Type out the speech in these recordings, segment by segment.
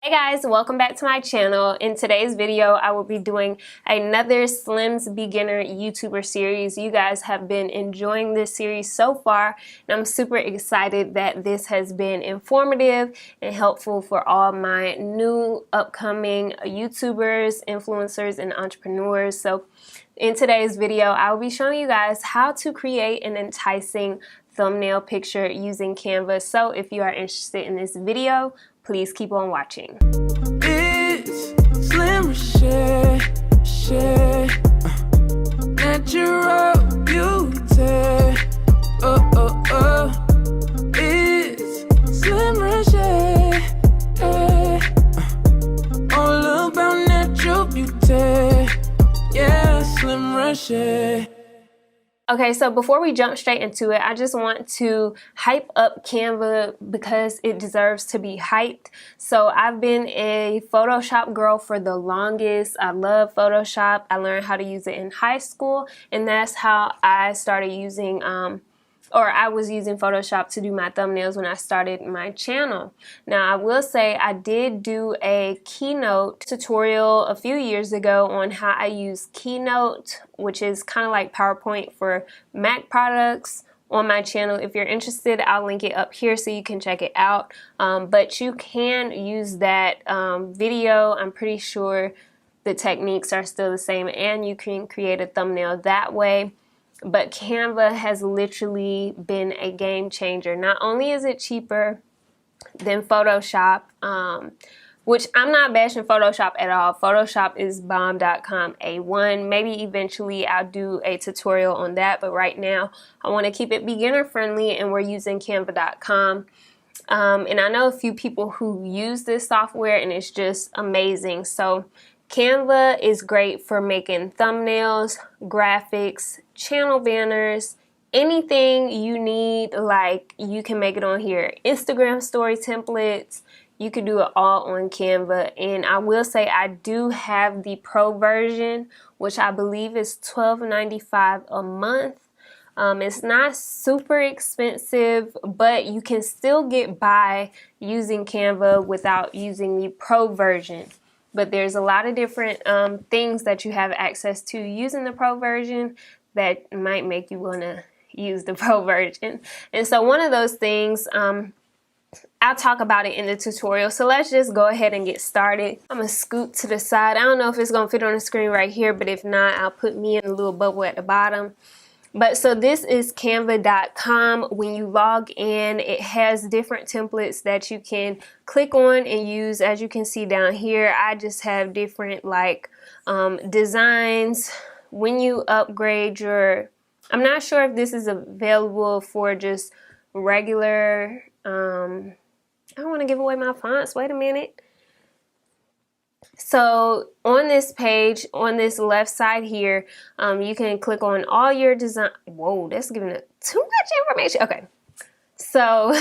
Hi guys, welcome back to my channel. In today's video, I will be doing another Slim's Beginner YouTuber series. You guys have been enjoying this series so far, and I'm super excited that this has been informative and helpful for all my new upcoming YouTubers, influencers, and entrepreneurs. So in today's video, I will be showing you guys how to create an enticing thumbnail picture using Canva. So if you are interested in this video, please keep on watching. It's Slim Reshae, natural beauty. It's Slim Reshae, all about natural beauty. Yeah, Slim Reshae. Okay, so before we jump straight into it, I just want to hype up Canva because it deserves to be hyped. So I've been a Photoshop girl for the longest. I love Photoshop. I learned how to use it in high school, and that's how I started using I was using Photoshop to do my thumbnails when I started my channel. Now I will say I did do a Keynote tutorial a few years ago on how I use Keynote, which is kind of like PowerPoint for Mac products, on my channel. If you're interested, I'll link it up here so you can check it out. But you can use that video. I'm pretty sure the techniques are still the same, and you can create a thumbnail that way. But Canva has literally been a game changer. Not only is it cheaper than Photoshop, which I'm not bashing Photoshop at all. Photoshop is bomb.com A1. Maybe eventually I'll do a tutorial on that, but right now I want to keep it beginner friendly, and we're using Canva.com. And I know a few people who use this software, and it's just amazing. So Canva is great for making thumbnails, graphics, channel banners, anything you need. Like, you can make it on here. Instagram story templates, you can do it all on Canva. And I will say I do have the pro version, which I believe is $12.95 a month. It's not super expensive, but you can still get by using Canva without using the pro version. But there's a lot of different things that you have access to using the pro version that might make you want to use the pro version. And so one of those things, I'll talk about it in the tutorial. So let's just go ahead and get started. I'm going to scoot to the side. I don't know if it's going to fit on the screen right here, but if not, I'll put me in a little bubble at the bottom. But so this is canva.com. When you log in, it has different templates that you can click on and use. As you can see down here, I just have different designs. When you upgrade your, I'm not sure if this is available for just regular, I don't want to give away my fonts. Wait a minute. So on this page, on this left side here, you can click on all your design. Whoa, that's giving it too much information. Okay, so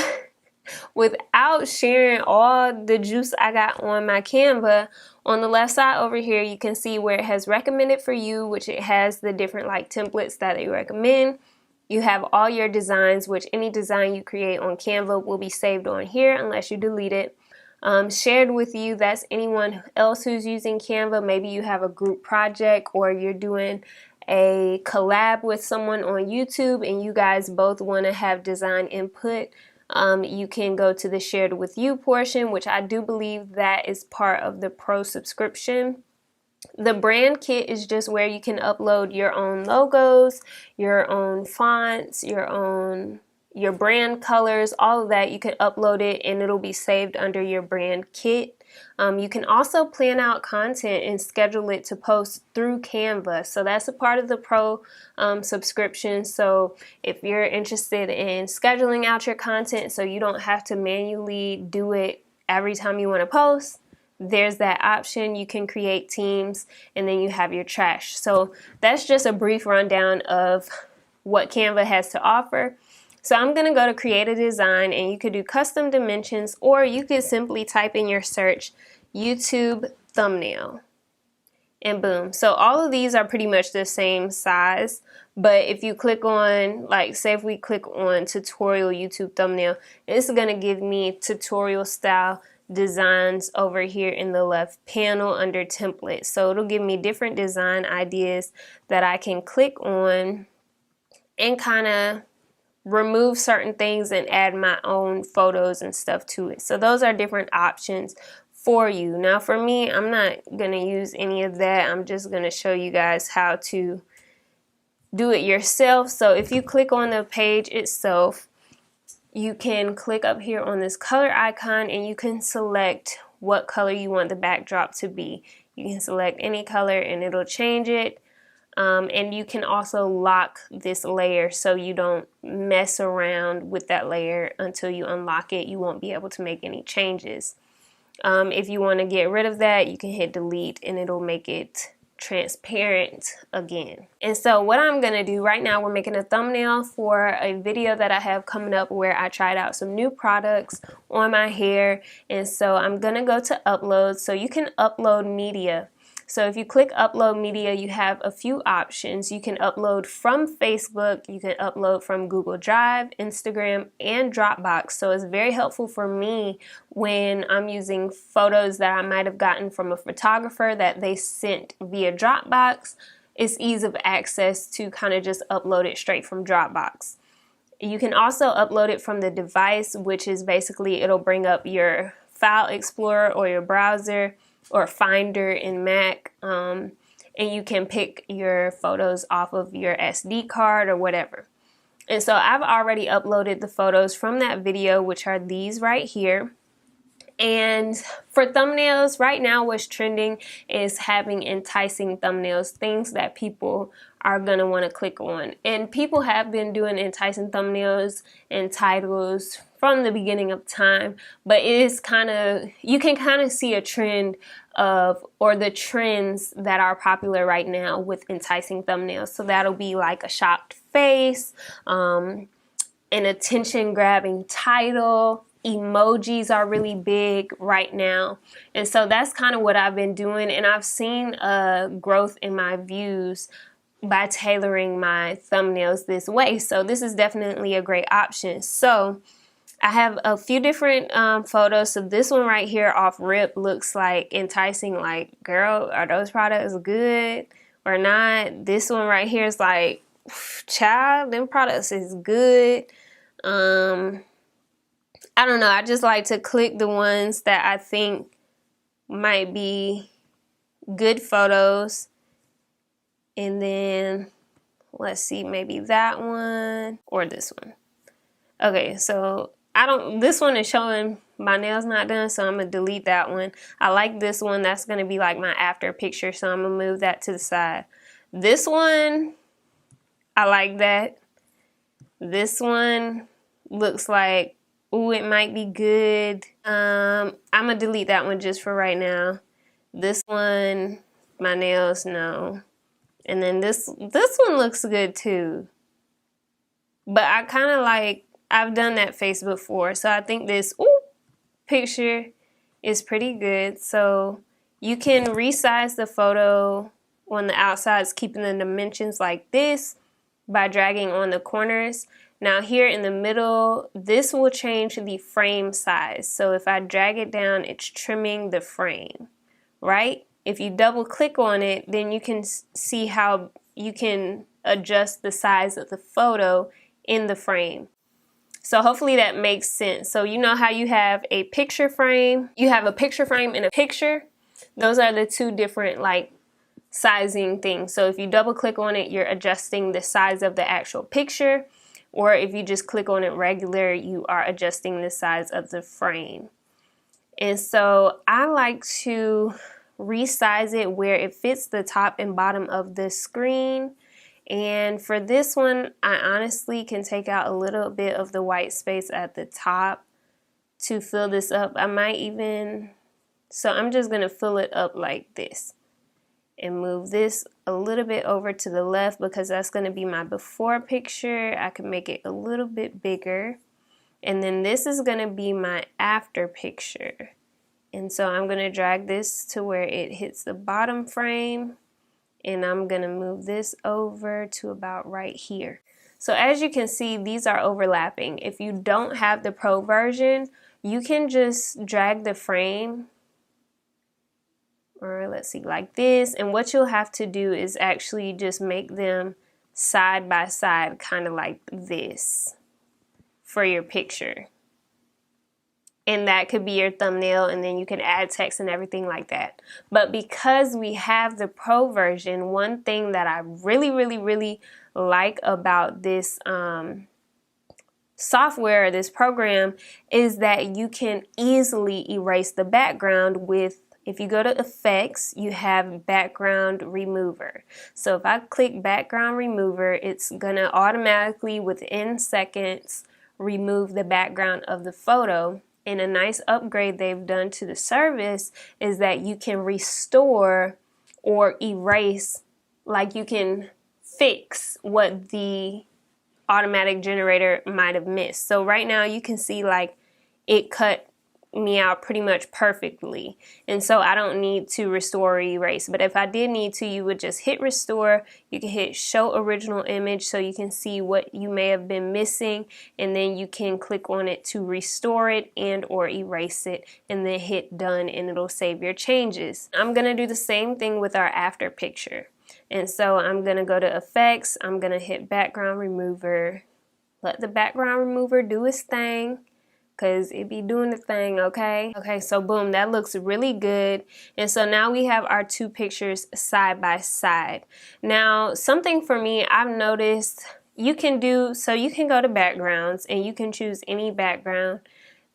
without sharing all the juice I got on my Canva, on the left side over here, you can see where it has recommended for you, which it has the different templates that they recommend. You have all your designs, which any design you create on Canva will be saved on here unless you delete it. Shared with you, that's anyone else who's using Canva. Maybe you have a group project, or you're doing a collab with someone on YouTube and you guys both want to have design input. You can go to the shared with you portion, which I do believe that is part of the pro subscription. The brand kit is just where you can upload your own logos, your own fonts, your brand colors, all of that. You can upload it and it'll be saved under your brand kit. You can also plan out content and schedule it to post through Canva. So that's a part of the pro subscription. So if you're interested in scheduling out your content so you don't have to manually do it every time you want to post, there's that option. You can create teams and then you have your trash. So that's just a brief rundown of what Canva has to offer. So I'm going to go to create a design, and you could do custom dimensions, or you could simply type in your search YouTube thumbnail, and boom. So all of these are pretty much the same size, but if you click on, say if we click on tutorial YouTube thumbnail, it's going to give me tutorial style designs over here in the left panel under templates. So it'll give me different design ideas that I can click on and kind of remove certain things and add my own photos and stuff to it. So those are different options for you. Now for me, I'm not going to use any of that. I'm just going to show you guys how to do it yourself. So if you click on the page itself, you can click up here on this color icon and you can select what color you want the backdrop to be. You can select any color and it'll change it. And you can also lock this layer so you don't mess around with that layer until you unlock it. You won't be able to make any changes. If you want to get rid of that, you can hit delete and it'll make it transparent again. And so what I'm gonna do right now, we're making a thumbnail for a video that I have coming up where I tried out some new products on my hair. And so I'm gonna go to upload. So you can upload media. So if you click upload media, you have a few options. You can upload from Facebook, you can upload from Google Drive, Instagram, and Dropbox. So it's very helpful for me when I'm using photos that I might have gotten from a photographer that they sent via Dropbox. It's ease of access to kind of just upload it straight from Dropbox. You can also upload it from the device, which is basically it'll bring up your File Explorer or your browser or Finder in Mac, and you can pick your photos off of your SD card or whatever. And so I've already uploaded the photos from that video, which are these right here. And for thumbnails, right now what's trending is having enticing thumbnails, things that people are going to want to click on. And people have been doing enticing thumbnails and titles from the beginning of time, but it is kind of, you can kind of see a trend of, or the trends that are popular right now with enticing thumbnails. So that'll be like a shocked face, an attention grabbing title. Emojis are really big right now. And so that's kind of what I've been doing. And I've seen a growth in my views by tailoring my thumbnails this way. So this is definitely a great option. So I have a few different photos. So this one right here off rip looks like enticing, like, girl, are those products good or not? This one right here is like, child, them products is good. I don't know. I just like to click the ones that I think might be good photos. And then let's see, maybe that one or this one. Okay, so this one is showing my nails not done, so I'm gonna delete that one. I like this one. That's gonna be like my after picture, so I'm gonna move that to the side. This one, I like that. This one looks like, ooh, it might be good. I'm gonna delete that one just for right now. This one, my nails, no. And then this one looks good too. But I kind of like, I've done that face before, so I think this picture is pretty good. So you can resize the photo on the outsides, keeping the dimensions like this by dragging on the corners. Now here in the middle, this will change the frame size. So if I drag it down, it's trimming the frame, right? If you double click on it, then you can see how you can adjust the size of the photo in the frame. So hopefully that makes sense. So you know how you have a picture frame, you have a picture frame and a picture. Those are the two different like sizing things. So if you double click on it, you're adjusting the size of the actual picture. Or if you just click on it regular, you are adjusting the size of the frame. And so I like to resize it where it fits the top and bottom of the screen. And for this one, I honestly can take out a little bit of the white space at the top to fill this up. I might even, so I'm just gonna fill it up like this and move this a little bit over to the left because that's gonna be my before picture. I can make it a little bit bigger. And then this is gonna be my after picture. And so I'm gonna drag this to where it hits the bottom frame. And I'm gonna move this over to about right here. So as you can see, these are overlapping. If you don't have the pro version, you can just drag the frame, or let's see, like this, and what you'll have to do is actually just make them side by side, kind of like this for your picture. And that could be your thumbnail, and then you can add text and everything like that. But because we have the pro version, one thing that I really like about this software, this program, is that you can easily erase the background with, if you go to effects, you have background remover. So if I click background remover, it's gonna automatically within seconds remove the background of the photo. And a nice upgrade they've done to the service is that you can restore or erase, like you can fix what the automatic generator might have missed. So right now you can see like it cut me out pretty much perfectly, and so I don't need to restore or erase. But if I did need to, you would just hit restore. You can hit show original image so you can see what you may have been missing, and then you can click on it to restore it and or erase it, and then hit done, and it'll save your changes. I'm gonna do the same thing with our after picture, and so I'm gonna go to effects, I'm gonna hit background remover, let the background remover do its thing, because it be doing the thing, okay? Okay, so boom, that looks really good. And so now we have our two pictures side by side. Now, something for me, I've noticed you can do, so you can go to backgrounds and you can choose any background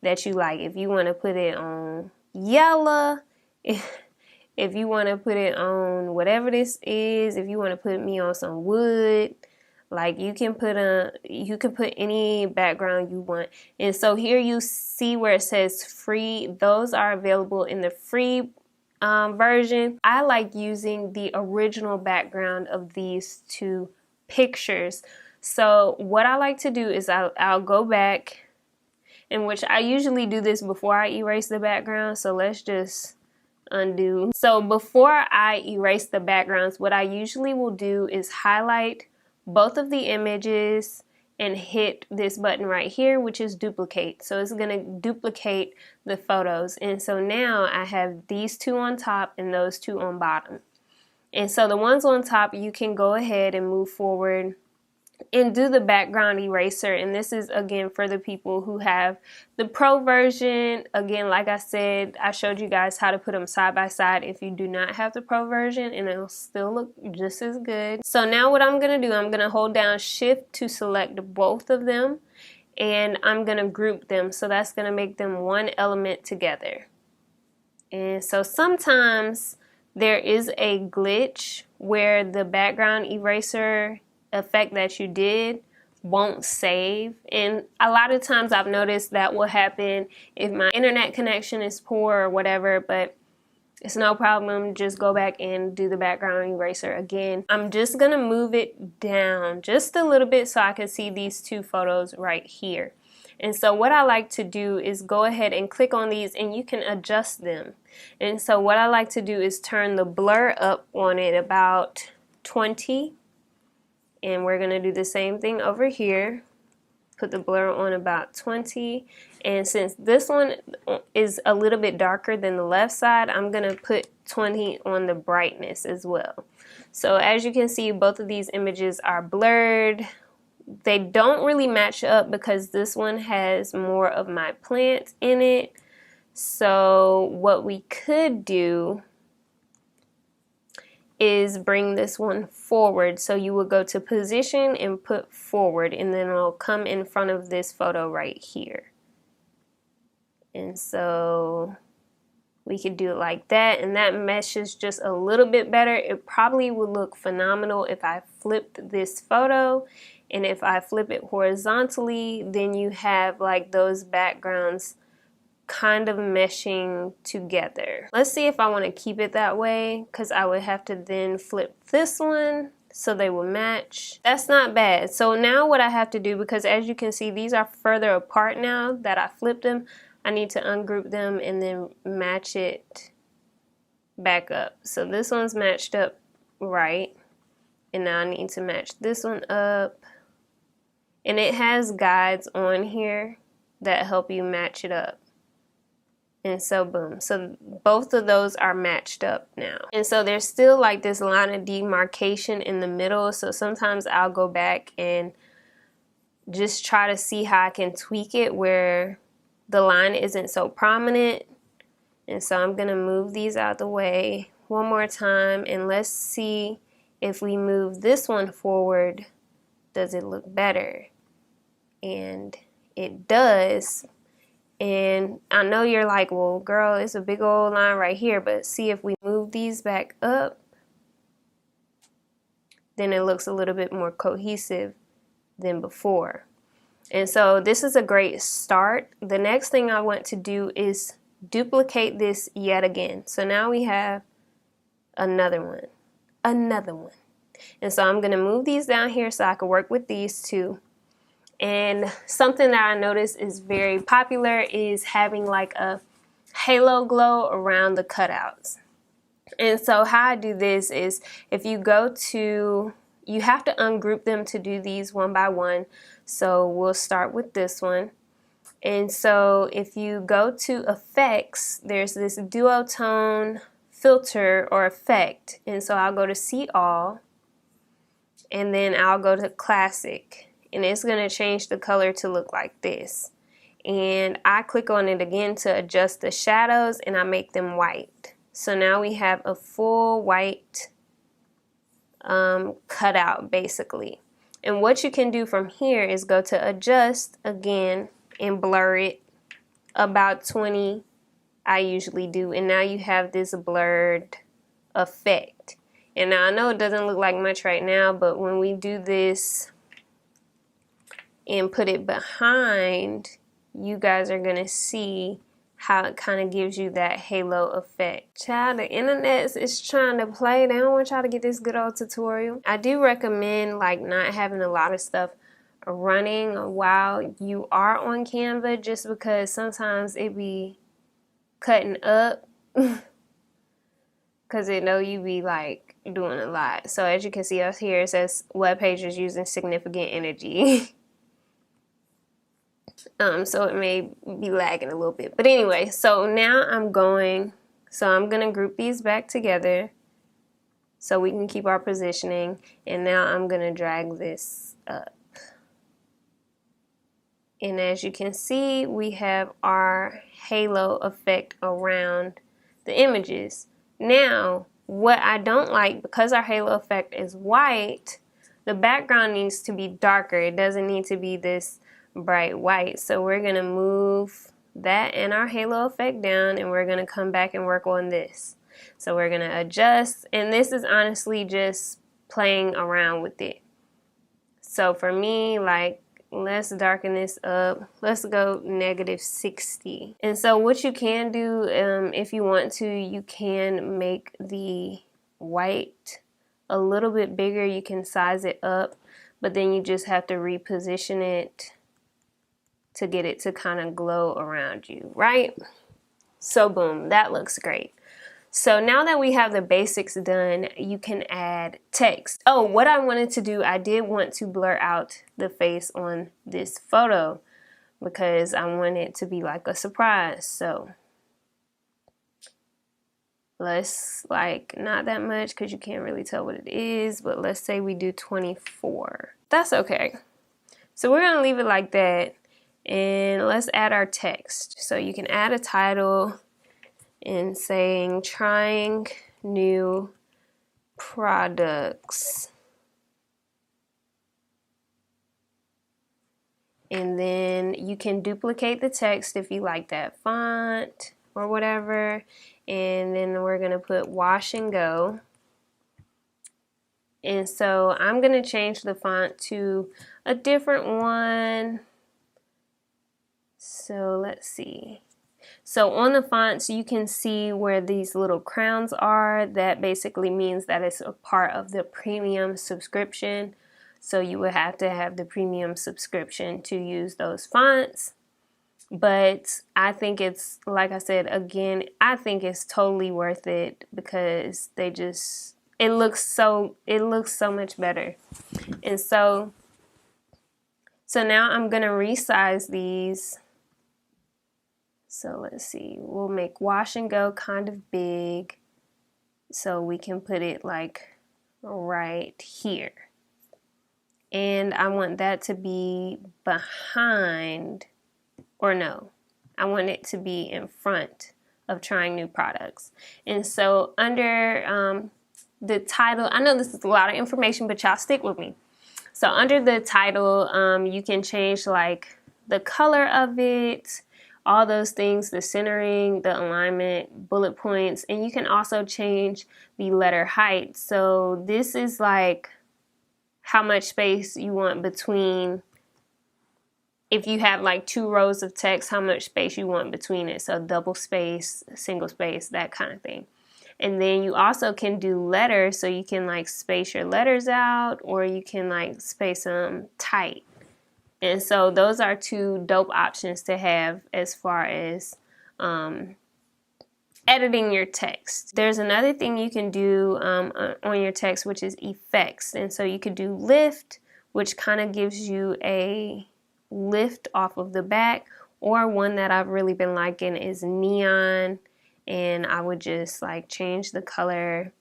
that you like. If you want to put it on yellow, if you want to put it on whatever this is, if you want to put me on some wood, like you can put any background you want. And so here you see where it says free. Those are available in the free version. I like using the original background of these two pictures. So what I like to do is I'll go back, in which I usually do this before I erase the background. So let's just undo. So before I erase the backgrounds, what I usually will do is highlight both of the images and hit this button right here, which is duplicate. So it's gonna duplicate the photos. And so now I have these two on top and those two on bottom. And so the ones on top, you can go ahead and move forward and do the background eraser. And this is again for the people who have the pro version. Again, like I said, I showed you guys how to put them side by side if you do not have the pro version, and it'll still look just as good. So now what I'm gonna do, I'm gonna hold down shift to select both of them, and I'm gonna group them. So that's gonna make them one element together. And so sometimes there is a glitch where the background eraser effect that you did won't save, and a lot of times I've noticed that will happen if my internet connection is poor or whatever, but it's no problem. Just go back and do the background eraser again. I'm just gonna move it down just a little bit so I can see these two photos right here. And so what I like to do is go ahead and click on these, and you can adjust them. And so what I like to do is turn the blur up on it about 20. And we're gonna do the same thing over here. Put the blur on about 20. And since this one is a little bit darker than the left side, I'm gonna put 20 on the brightness as well. So as you can see, both of these images are blurred. They don't really match up because this one has more of my plant in it. So what we could do is bring this one forward. So you will go to position and put forward, and then it'll come in front of this photo right here. And so we could do it like that, and that meshes just a little bit better. It probably would look phenomenal if I flipped this photo, and if I flip it horizontally, then you have like those backgrounds kind of meshing together. Let's see if I want to keep it that way, because I would have to then flip this one so they will match. That's not bad. So now what I have to do, because as you can see these are further apart now that I flipped them, I need to ungroup them and then match it back up. So this one's matched up right, and now I need to match this one up, and it has guides on here that help you match it up. And so boom, so both of those are matched up now. And so there's still like this line of demarcation in the middle, so sometimes I'll go back and just try to see how I can tweak it where the line isn't so prominent. And so I'm gonna move these out the way one more time, and let's see if we move this one forward, does it look better? And it does. And I know you're like, well, girl, it's a big old line right here, but see if we move these back up, then it looks a little bit more cohesive than before. And so this is a great start. The next thing I want to do is duplicate this yet again. So now we have another one. And so I'm gonna move these down here so I can work with these two. And something that I noticed is very popular is having like a halo glow around the cutouts. And so how I do this is if you go to, you have to ungroup them to do these one by one. So we'll start with this one. And so if you go to effects, there's this duotone filter or effect. And so I'll go to see all, and then I'll go to classic. And it's going to change the color to look like this. And I click on it again to adjust the shadows, and I make them white. So now we have a full white cutout basically. And what you can do from here is go to adjust again and blur it about 20 I usually do. And now you have this blurred effect. And now I know it doesn't look like much right now, but when we do this and put it behind, you guys are gonna see how it kind of gives you that halo effect. Child, the internet is trying to play. They don't want y'all to get this good old tutorial. I do recommend like not having a lot of stuff running while you are on Canva, just because sometimes it be cutting up because it know you be like doing a lot. So as you can see up here, it says web pages using significant energy. So it may be lagging a little bit, but anyway, so now I'm gonna group these back together so we can keep our positioning, and now I'm gonna drag this up. And as you can see, we have our halo effect around the images. Now, what I don't like, because our halo effect is white, the background needs to be darker. It doesn't need to be this bright white. So we're gonna move that and our halo effect down, and we're gonna come back and work on this. So we're gonna adjust, and this is honestly just playing around with it. So for me, like, let's darken this up. Let's go -60. And so what you can do, if you want to, you can make the white a little bit bigger. You can size it up, but then you just have to reposition it to get it to kind of glow around you, right? So boom, that looks great. So now that we have the basics done, you can add text. Oh, what I wanted to do, I did want to blur out the face on this photo because I want it to be like a surprise. So let's, like, not that much because you can't really tell what it is, but let's say we do 24. That's okay. So we're gonna leave it like that. And let's add our text. So you can add a title and saying trying new products. And then you can duplicate the text if you like that font or whatever. And then we're gonna put wash and go. And so I'm gonna change the font to a different one. So let's see. So on the fonts, you can see where these little crowns are. That basically means that it's a part of the premium subscription. So you would have to have the premium subscription to use those fonts. But I think it's, like I said, again, I think it's totally worth it because they just, it looks so much better. And so now I'm gonna resize these So let's see, we'll make wash and go kind of big, so we can put it like right here. And I want that to be behind, or no, I want it to be in front of trying new products. And so under the title, I know this is a lot of information, but y'all stick with me. So under the title, you can change like the color of it, all those things, the centering, the alignment, bullet points, and you can also change the letter height. So this is like how much space you want between, if you have like 2 rows of text, how much space you want between it. So double space, single space, that kind of thing. And then you also can do letters, so you can like space your letters out, or you can like space them tight. And so those are 2 dope options to have as far as editing your text. There's another thing you can do on your text, which is effects. And so you could do lift, which kind of gives you a lift off of the back, or one that I've really been liking is neon. And I would just like change the color,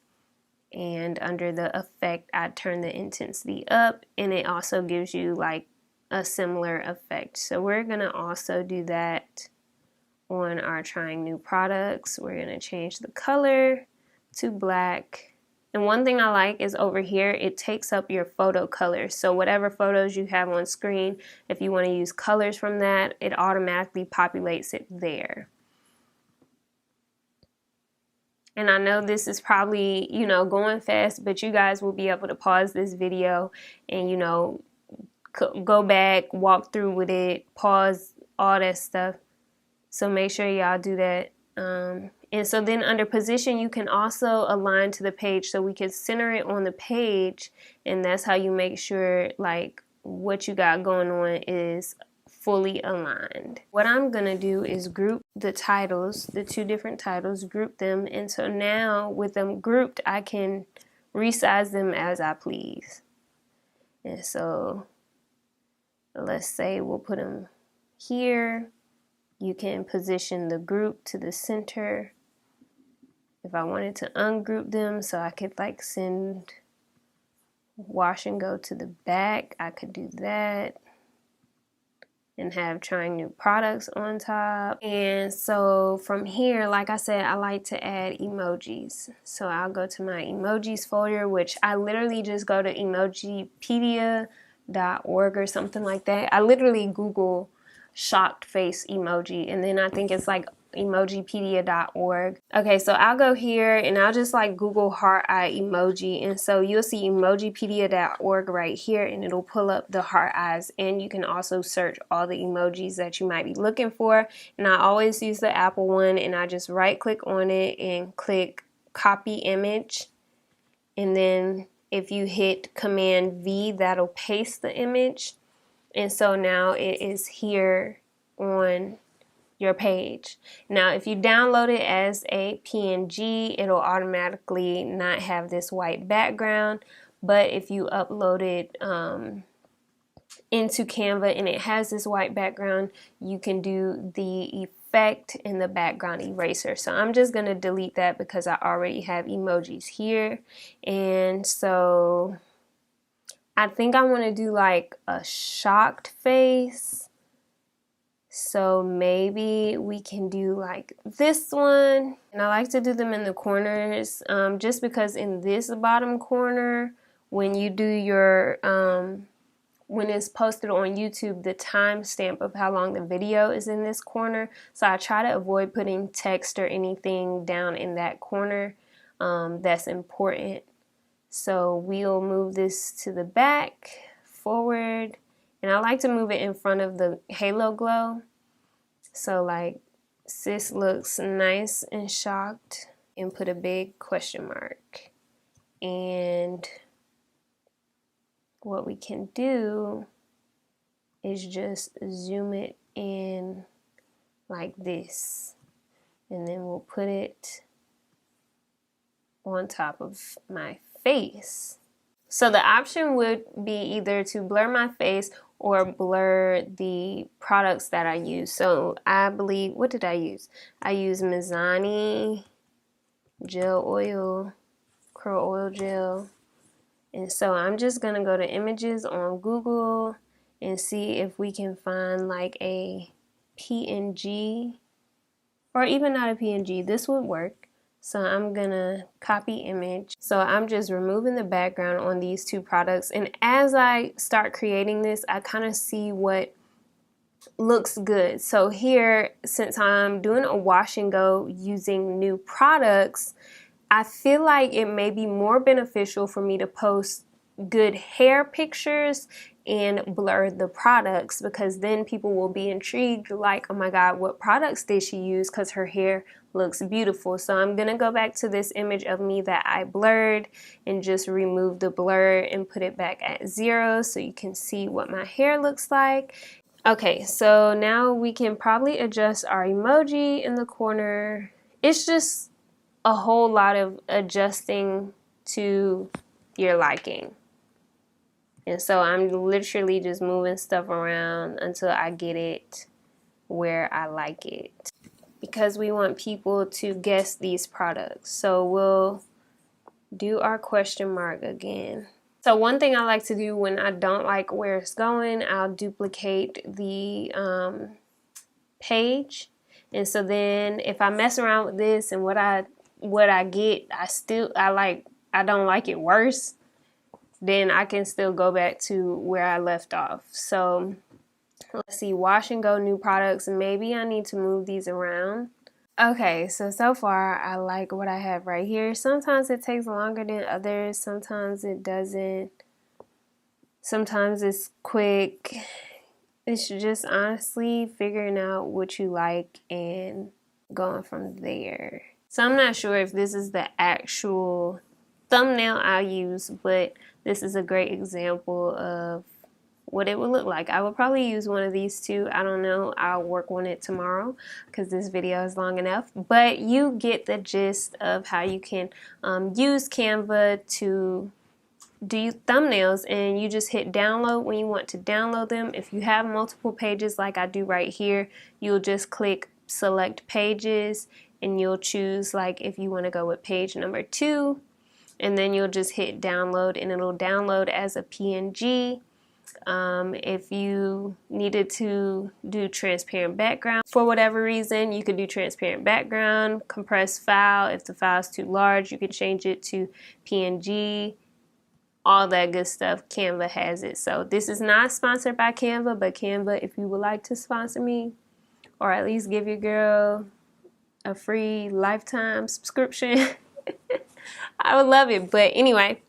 and under the effect, I'd turn the intensity up, and it also gives you like a similar effect. So we're gonna also do that on our trying new products. We're gonna change the color to black. And one thing I like is over here, it takes up your photo colors. So whatever photos you have on screen, if you wanna use colors from that, it automatically populates it there. And I know this is probably, you know, going fast, but you guys will be able to pause this video and, you know, go back, walk through with it, pause, all that stuff. So make sure y'all do that. And so then under position, you can also align to the page, so we can center it on the page, and that's how you make sure like what you got going on is fully aligned. What I'm gonna do is group the titles, the 2 different titles, group them, and so now with them grouped, I can resize them as I please. And so let's say we'll put them here. You can position the group to the center. If I wanted to ungroup them, so I could like send wash and go to the back, I could do that and have trying new products on top. And so from here, like I said, I like to add emojis. So I'll go to my emojis folder, which I literally just go to emojipedia.org or something like that. I literally Google shocked face emoji, and then I think it's like emojipedia.org. Okay, so I'll go here and I'll just like Google heart eye emoji, and so you'll see emojipedia.org right here, and it'll pull up the heart eyes, and you can also search all the emojis that you might be looking for. And I always use the Apple one, and I just right click on it and click copy image, and then if you hit Command V, that'll paste the image. And so now it is here on your page. Now, if you download it as a PNG, it'll automatically not have this white background. But if you upload it into Canva and it has this white background, you can do the effect in the background eraser. So I'm just going to delete that because I already have emojis here. And so I think I want to do like a shocked face. So maybe we can do like this one. And I like to do them in the corners just because in this bottom corner, when you do your, when it's posted on YouTube, the timestamp of how long the video is in this corner. So I try to avoid putting text or anything down in that corner that's important. So we'll move this to the back, forward, and I like to move it in front of the halo glow. So like sis looks nice and shocked, and put a big question mark. And what we can do is just zoom it in like this, and then we'll put it on top of my face. So the option would be either to blur my face or blur the products that I use. So I believe, what did I use? I used Mizani gel oil, curl oil gel. And so I'm just going to go to images on Google and see if we can find like a PNG, or even not a PNG. This would work. So I'm gonna copy image. So I'm just removing the background on these two products. And as I start creating this, I kind of see what looks good. So here, since I'm doing a wash and go using new products, I feel like it may be more beneficial for me to post good hair pictures and blur the products, because then people will be intrigued, like, oh my god, what products did she use, because her hair looks beautiful. So I'm gonna go back to this image of me that I blurred and just remove the blur and put it back at 0 so you can see what my hair looks like. Okay, so now we can probably adjust our emoji in the corner. It's just a whole lot of adjusting to your liking. And so I'm literally just moving stuff around until I get it where I like it, because we want people to guess these products. So we'll do our question mark again. So one thing I like to do when I don't like where it's going, I'll duplicate the page. And so then if I mess around with this and what I get, I don't like it worse, then I can still go back to where I left off. So let's see, wash and go, new products. Maybe I need to move these around. Okay, so far I like what I have right here. Sometimes it takes longer than others. Sometimes it doesn't. Sometimes it's quick. It's just honestly figuring out what you like and going from there. So I'm not sure if this is the actual thumbnail I'll use, but this is a great example of what it would look like. I would probably use one of these two. I don't know. I'll work on it tomorrow because this video is long enough. But you get the gist of how you can use Canva to do thumbnails, and you just hit download when you want to download them. If you have multiple pages like I do right here, you'll just click select pages and you'll choose, like, if you want to go with page number 2, and then you'll just hit download and it'll download as a PNG. If you needed to do transparent background for whatever reason, you could do transparent background, compressed file. If the file's too large, you could change it to PNG, all that good stuff. Canva has it. So this is not sponsored by Canva, but Canva, if you would like to sponsor me, or at least give your girl a free lifetime subscription, I would love it. But anyway,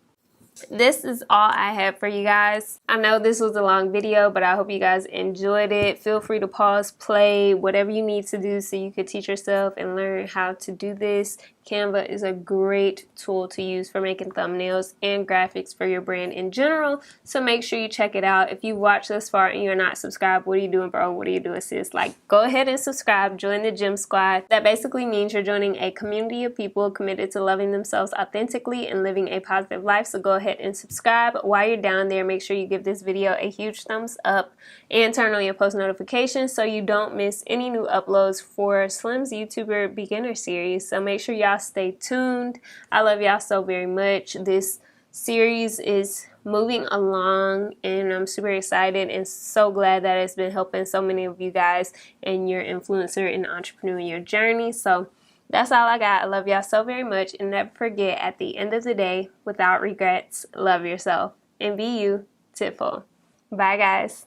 this is all I have for you guys. I know this was a long video, but I hope you guys enjoyed it. Feel free to pause, play, whatever you need to do so you could teach yourself and learn how to do this. Canva is a great tool to use for making thumbnails and graphics for your brand in general, so make sure you check it out. If you watched this far and you're not subscribed, what are you doing, bro? What are you doing, sis? Like, go ahead and subscribe. Join the gym squad. That basically means you're joining a community of people committed to loving themselves authentically and living a positive life. So go ahead and subscribe. While you're down there, make sure you give this video a huge thumbs up and turn on your post notifications so you don't miss any new uploads for Slim's YouTuber beginner series. So make sure y'all stay tuned. I love y'all so very much. This series is moving along and I'm super excited and so glad that it's been helping so many of you guys in your influencer and entrepreneurial journey. So that's all I got. I love y'all so very much, and never forget, at the end of the day, without regrets, love yourself and be you, Tipful. Bye guys.